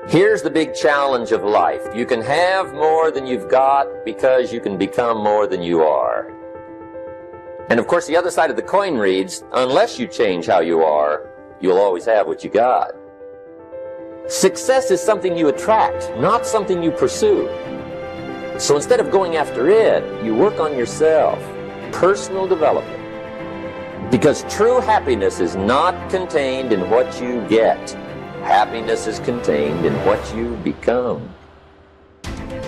Here's the big challenge of life. You can have more than you've got because you can become more than you are. And of course, the other side of the coin reads, unless you change how you are, you'll always have what you got. Success is something you attract, not something you pursue. So instead of going after it, you work on yourself. Personal development. Because true happiness is not contained in what you get. Happiness is contained in what you become.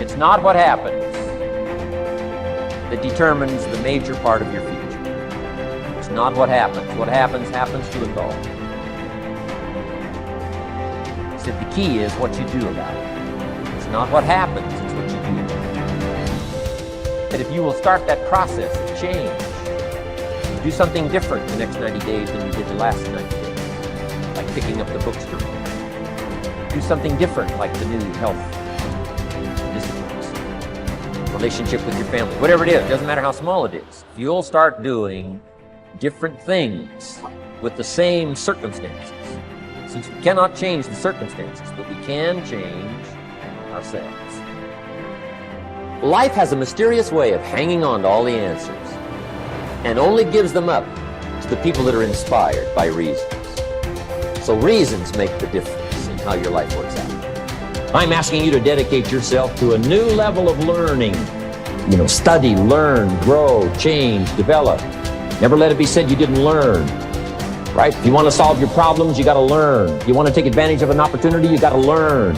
It's not what happens that determines the major part of your future. It's not what happens. What happens, happens to us all. So the key is what you do about it. It's not what happens, it's what you do about it. And if you will start that process of change, do something different the next 90 days than you did the last 90 days, like picking up the books to read. Do something different, like the new health disciplines, relationship with your family, whatever it is, doesn't matter how small it is. If you'll start doing different things with the same circumstances, since we cannot change the circumstances, but we can change ourselves. Life has a mysterious way of hanging on to all the answers and only gives them up to the people that are inspired by reasons. So reasons make the difference in how your life works out. I'm asking you to dedicate yourself to a new level of learning. Study, learn, grow, change, develop. Never let it be said you didn't learn. Right? If you want to solve your problems, you got to learn. If you want to take advantage of an opportunity, you got to learn.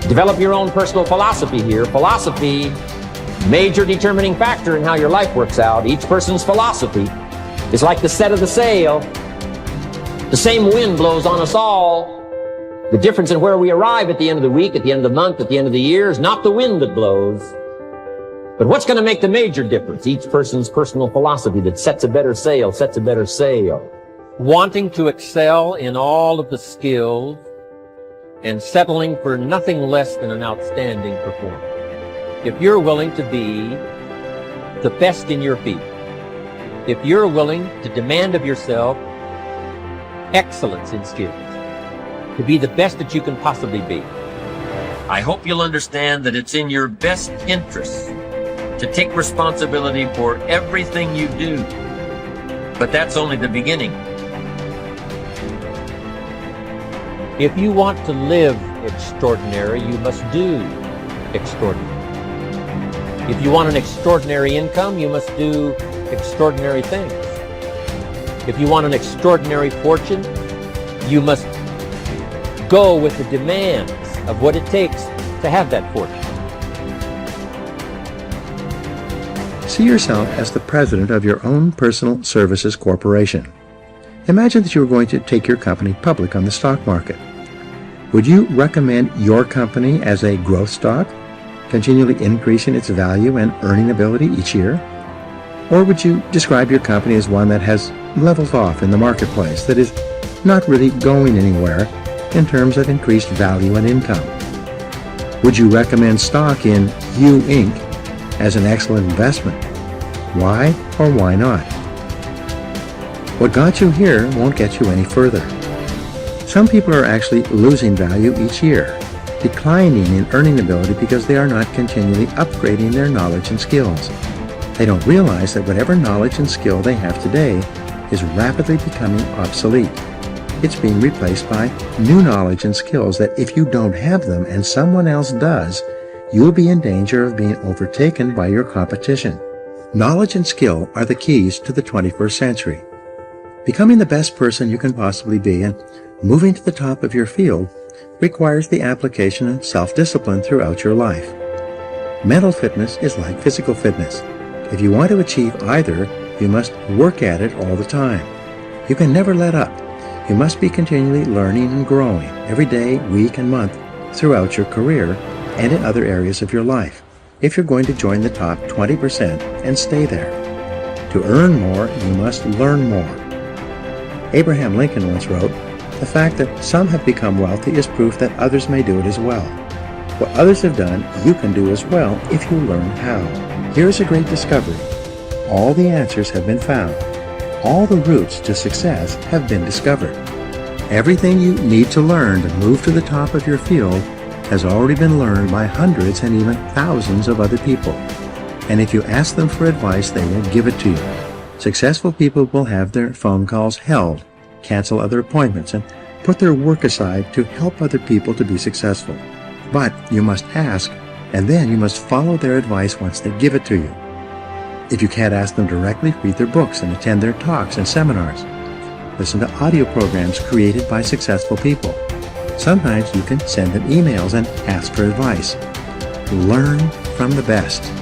Develop your own personal philosophy here. Philosophy, major determining factor in how your life works out. Each person's philosophy is like the set of the sail. The same wind blows on us all. The difference in where we arrive at the end of the week, at the end of the month, at the end of the year is not the wind that blows, but what's going to make the major difference? Each person's personal philosophy that sets a better sail, sets a better sail. Wanting to excel in all of the skills and settling for nothing less than an outstanding performance. If you're willing to be the best in your field, if you're willing to demand of yourself excellence in skills, to be the best that you can possibly be, I hope you'll understand that it's in your best interest to take responsibility for everything you do. But that's only the beginning. If you want to live extraordinary, you must do extraordinary. If you want an extraordinary income, you must do extraordinary things. If you want an extraordinary fortune, you must go with the demands of what it takes to have that fortune. See yourself as the president of your own personal services corporation. Imagine that you were going to take your company public on the stock market. Would you recommend your company as a growth stock, continually increasing its value and earning ability each year? Or would you describe your company as one that has leveled off in the marketplace, that is not really going anywhere in terms of increased value and income? Would you recommend stock in You Inc. as an excellent investment? Why or why not? What got you here won't get you any further. Some people are actually losing value each year, declining in earning ability because they are not continually upgrading their knowledge and skills. They don't realize that whatever knowledge and skill they have today is rapidly becoming obsolete. It's being replaced by new knowledge and skills that if you don't have them and someone else does, you'll be in danger of being overtaken by your competition. Knowledge and skill are the keys to the 21st century. Becoming the best person you can possibly be and moving to the top of your field requires the application of self-discipline throughout your life. Mental fitness is like physical fitness. If you want to achieve either, you must work at it all the time. You can never let up. You must be continually learning and growing every day, week, and month throughout your career and in other areas of your life if you're going to join the top 20% and stay there. To earn more, you must learn more. Abraham Lincoln once wrote, "The fact that some have become wealthy is proof that others may do it as well. What others have done, you can do as well if you learn how." Here's a great discovery. All the answers have been found. All the routes to success have been discovered. Everything you need to learn to move to the top of your field has already been learned by hundreds and even thousands of other people. And if you ask them for advice, they will give it to you. Successful people will have their phone calls held, cancel other appointments, and put their work aside to help other people to be successful. But you must ask, and then you must follow their advice once they give it to you. If you can't ask them directly, read their books and attend their talks and seminars. Listen to audio programs created by successful people. Sometimes you can send them emails and ask for advice. Learn from the best.